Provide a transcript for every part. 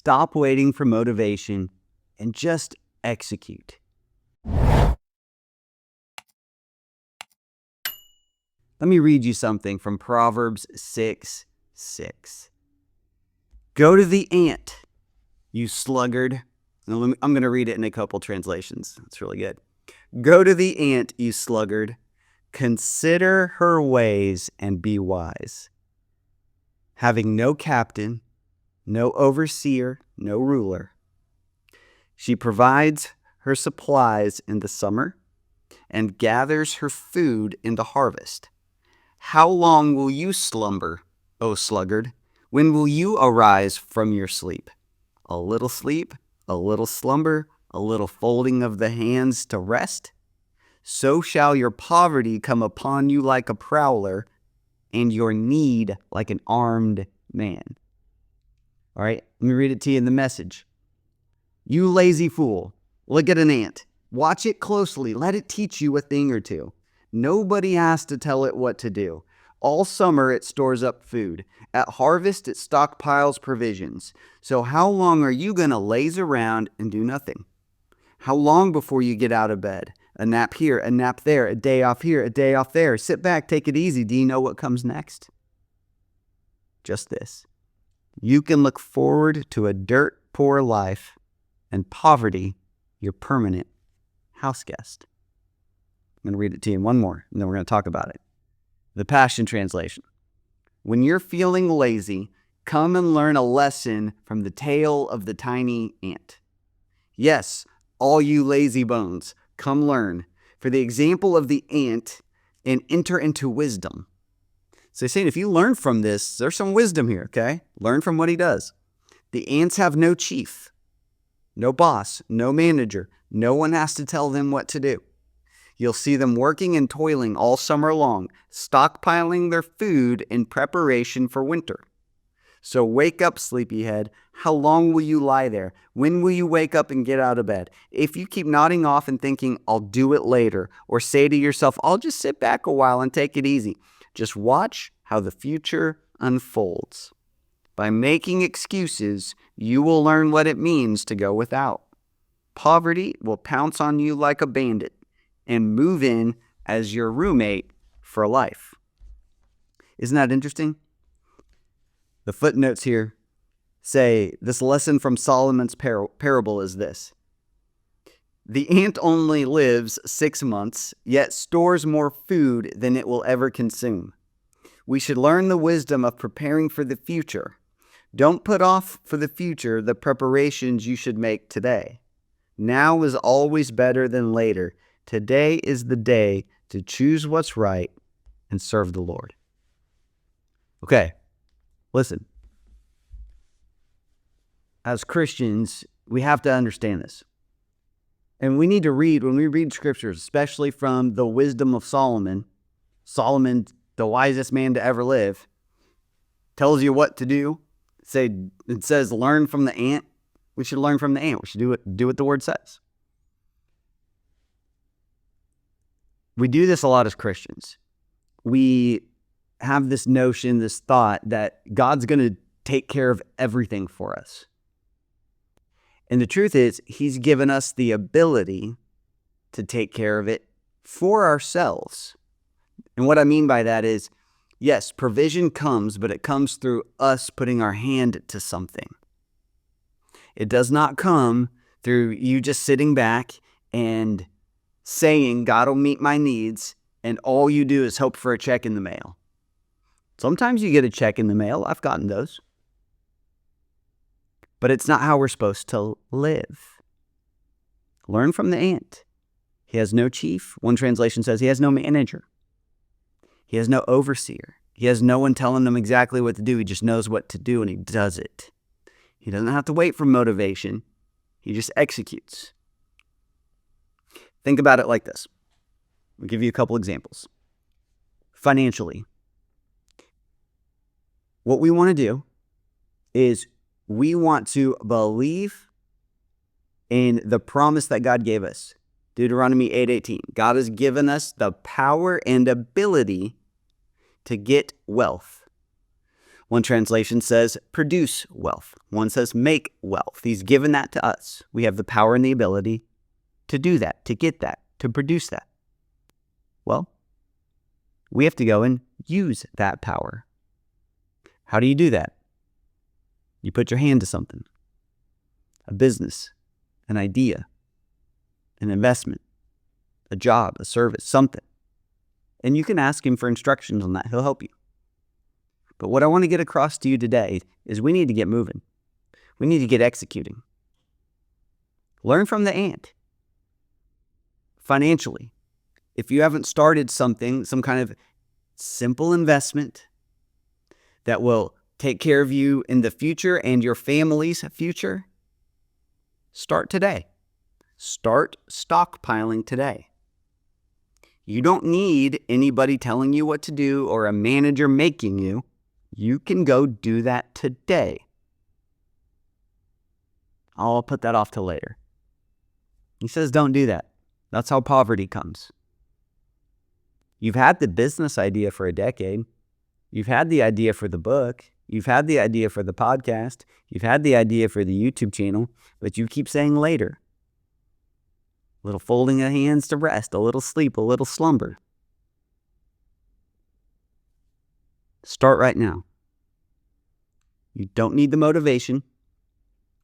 Stop waiting for motivation and just execute. Let me read you something from Proverbs 6:6. Go to the ant, you sluggard. I'm going to read it in a couple translations. It's really good. Go to the ant, you sluggard. Consider her ways and be wise. Having no captain, no overseer, no ruler. She provides her supplies in the summer and gathers her food in the harvest. How long will you slumber, O sluggard? When will you arise from your sleep? A little sleep, a little slumber, a little folding of the hands to rest? So shall your poverty come upon you like a prowler, and your need like an armed man. All right, let me read it to you in the Message. You lazy fool, look at an ant. Watch it closely. Let it teach you a thing or two. Nobody has to tell it what to do. All summer it stores up food. At harvest it stockpiles provisions. So how long are you going to laze around and do nothing? How long before you get out of bed? A nap here, a nap there, a day off here, a day off there. Sit back, take it easy. Do you know what comes next? Just this. You can look forward to a dirt poor life and poverty, your permanent house guest. I'm going to read it to you one more, and then we're going to talk about it. The Passion Translation. When you're feeling lazy, come and learn a lesson from the tale of the tiny ant. Yes, all you lazy bones, come learn. For the example of the ant, and enter into wisdom. So he's saying if you learn from this, there's some wisdom here, okay? Learn from what he does. The ants have no chief, no boss, no manager. No one has to tell them what to do. You'll see them working and toiling all summer long, stockpiling their food in preparation for winter. So wake up, sleepyhead. How long will you lie there? When will you wake up and get out of bed? If you keep nodding off and thinking, I'll do it later, or say to yourself, I'll just sit back a while and take it easy, just watch how the future unfolds. By making excuses, you will learn what it means to go without. Poverty will pounce on you like a bandit and move in as your roommate for life. Isn't that interesting? The footnotes here say this lesson from Solomon's parable is this. The ant only lives 6 months, yet stores more food than it will ever consume. We should learn the wisdom of preparing for the future. Don't put off for the future the preparations you should make today. Now is always better than later. Today is the day to choose what's right and serve the Lord. Okay, listen. As Christians, we have to understand this. And we need to read, when we read scriptures, especially from the wisdom of Solomon, Solomon, the wisest man to ever live, tells you what to do. It says, learn from the ant. We should learn from the ant. We should do what the word says. We do this a lot as Christians. We have this notion, this thought that God's going to take care of everything for us. And the truth is, he's given us the ability to take care of it for ourselves. And what I mean by that is, yes, provision comes, but it comes through us putting our hand to something. It does not come through you just sitting back and saying, God will meet my needs, and all you do is hope for a check in the mail. Sometimes you get a check in the mail. I've gotten those. But it's not how we're supposed to live. Learn from the ant. He has no chief. One translation says he has no manager. He has no overseer. He has no one telling him exactly what to do. He just knows what to do, and he does it. He doesn't have to wait for motivation. He just executes. Think about it like this. I'll give you a couple examples. Financially, what we want to do is we want to believe in the promise that God gave us. Deuteronomy 8:18. God has given us the power and ability to get wealth. One translation says produce wealth. One says make wealth. He's given that to us. We have the power and the ability to do that, to get that, to produce that. Well, we have to go and use that power. How do you do that? You put your hand to something. A business, an idea, an investment, a job, a service, something. And you can ask him for instructions on that. He'll help you. But what I want to get across to you today is we need to get moving. We need to get executing. Learn from the ant. Financially, if you haven't started something, some kind of simple investment that will take care of you in the future and your family's future, start today. Start stockpiling today. You don't need anybody telling you what to do or a manager making you. You can go do that today. I'll put that off till later. He says don't do that. That's how poverty comes. You've had the business idea for a decade. You've had the idea for the book. You've had the idea for the podcast. You've had the idea for the YouTube channel, but you keep saying later. A little folding of hands to rest, a little sleep, a little slumber. Start right now. You don't need the motivation.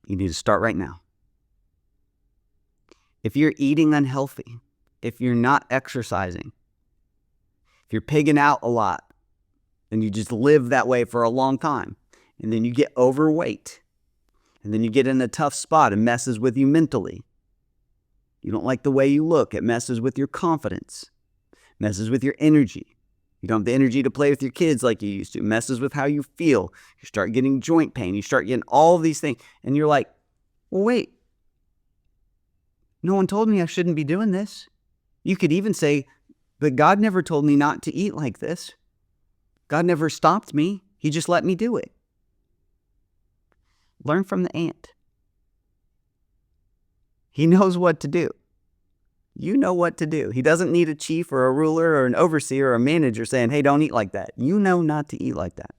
You need to start right now. If you're eating unhealthy, if you're not exercising, if you're pigging out a lot, and you just live that way for a long time, and then you get overweight, and then you get in a tough spot, it messes with you mentally. You don't like the way you look, it messes with your confidence, messes with your energy. You don't have the energy to play with your kids like you used to. It messes with how you feel. You start getting joint pain. You start getting all of these things. And you're like, well, wait. No one told me I shouldn't be doing this. You could even say, but God never told me not to eat like this. God never stopped me. He just let me do it. Learn from the ant. He knows what to do. You know what to do. He doesn't need a chief or a ruler or an overseer or a manager saying, hey, don't eat like that. You know not to eat like that.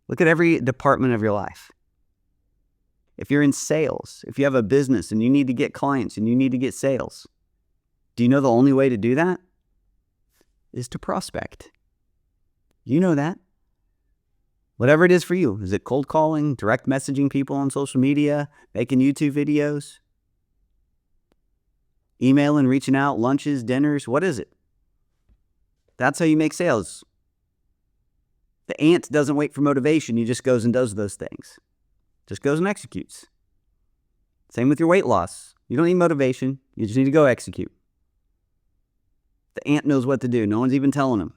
Look at every department of your life. If you're in sales, if you have a business and you need to get clients and you need to get sales, do you know the only way to do that is to prospect? You know that. Whatever it is for you. Is it cold calling, direct messaging people on social media, making YouTube videos? Emailing, reaching out, lunches, dinners, what is it? That's how you make sales. The ant doesn't wait for motivation. He just goes and does those things. Just goes and executes. Same with your weight loss. You don't need motivation. You just need to go execute. The ant knows what to do. No one's even telling him.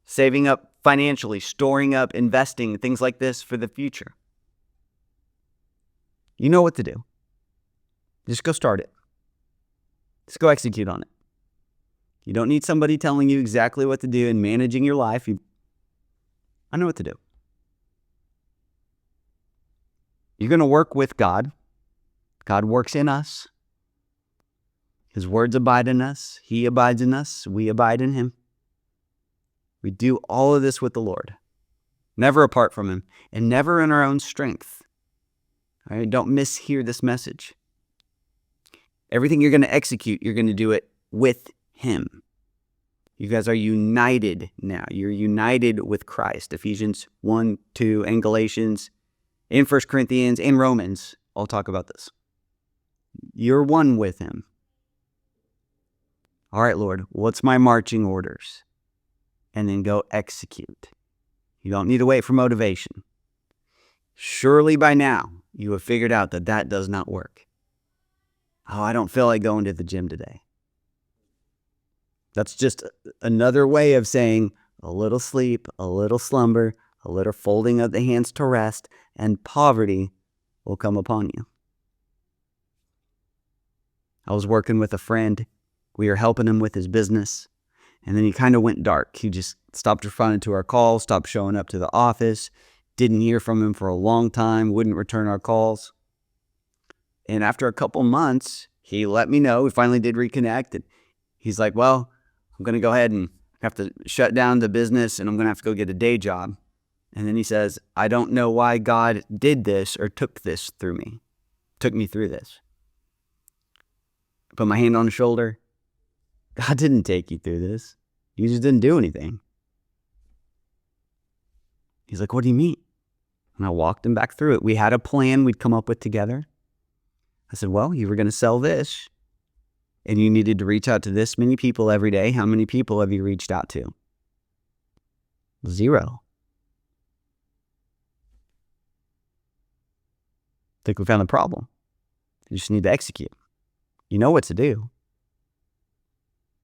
Saving up financially, storing up, investing, things like this for the future. You know what to do. Just go start it. Just go execute on it. You don't need somebody telling you exactly what to do and managing your life. I know what to do. You're going to work with God. God works in us. His words abide in us. He abides in us. We abide in him. We do all of this with the Lord. Never apart from him. And never in our own strength. All right, don't mishear this message. Everything you're going to execute, you're going to do it with him. You guys are united now. You're united with Christ. Ephesians 1, 2, and Galatians, and 1 Corinthians, and Romans all talk about this. You're one with him. All right, Lord, what's my marching orders? And then go execute. You don't need to wait for motivation. Surely by now, you have figured out that that does not work. Oh, I don't feel like going to the gym today. That's just another way of saying a little sleep, a little slumber, a little folding of the hands to rest, and poverty will come upon you. I was working with a friend. We were helping him with his business. And then he kind of went dark. He just stopped responding to our calls, stopped showing up to the office, didn't hear from him for a long time, wouldn't return our calls. And after a couple months, he let me know. We finally did reconnect. And he's like, well, I'm going to go ahead and have to shut down the business and I'm going to have to go get a day job. And then he says, I don't know why God did this or took me through this. Put my hand on his shoulder. God didn't take you through this. You just didn't do anything. He's like, what do you mean? And I walked him back through it. We had a plan we'd come up with together. I said, well, you were going to sell this and you needed to reach out to this many people every day. How many people have you reached out to? 0. I think we found the problem. You just need to execute. You know what to do.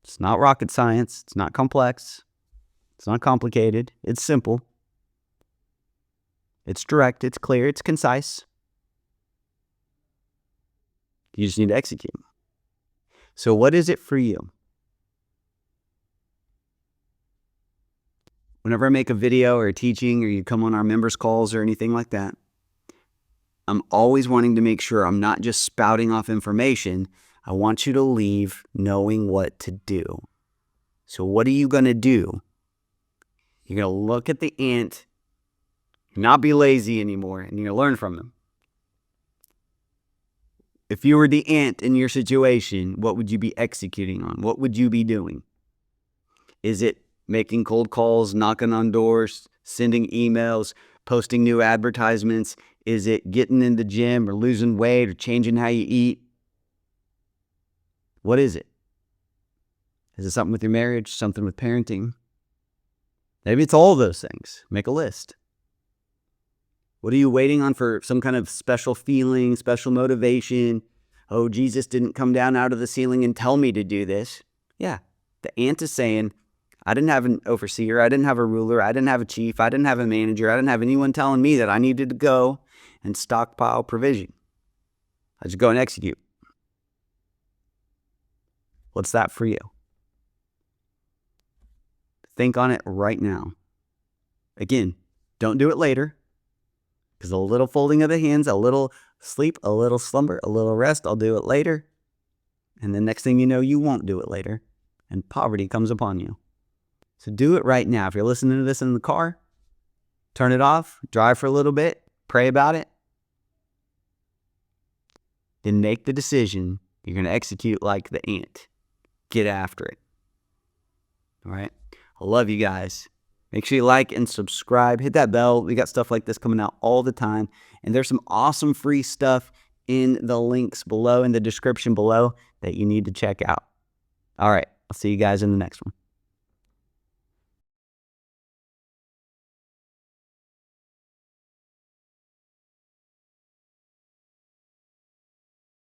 It's not rocket science. It's not complex. It's not complicated. It's simple. It's direct. It's clear. It's concise. You just need to execute. So what is it for you? Whenever I make a video or a teaching or you come on our members calls or anything like that, I'm always wanting to make sure I'm not just spouting off information. I want you to leave knowing what to do. So what are you going to do? You're going to look at the ant, not be lazy anymore, and you're going to learn from them. If you were the ant in your situation, what would you be executing on? What would you be doing? Is it making cold calls, knocking on doors, sending emails, posting new advertisements? Is it getting in the gym or losing weight or changing how you eat? What is it? Is it something with your marriage, something with parenting? Maybe it's all of those things. Make a list. What are you waiting on for some kind of special feeling, special motivation? Oh, Jesus didn't come down out of the ceiling and tell me to do this. Yeah, the ant is saying, I didn't have an overseer, I didn't have a ruler, I didn't have a chief, I didn't have a manager, I didn't have anyone telling me that I needed to go and stockpile provision. I just go and execute. What's that for you? Think on it right now. Again, don't do it later. Because a little folding of the hands, a little sleep, a little slumber, a little rest, I'll do it later. And the next thing you know, you won't do it later. And poverty comes upon you. So do it right now. If you're listening to this in the car, turn it off, drive for a little bit, pray about it. Then make the decision. You're going to execute like the ant. Get after it. All right? I love you guys. Make sure you like and subscribe. Hit that bell. We got stuff like this coming out all the time. And there's some awesome free stuff in the links below, in the description below, that you need to check out. All right. I'll see you guys in the next one.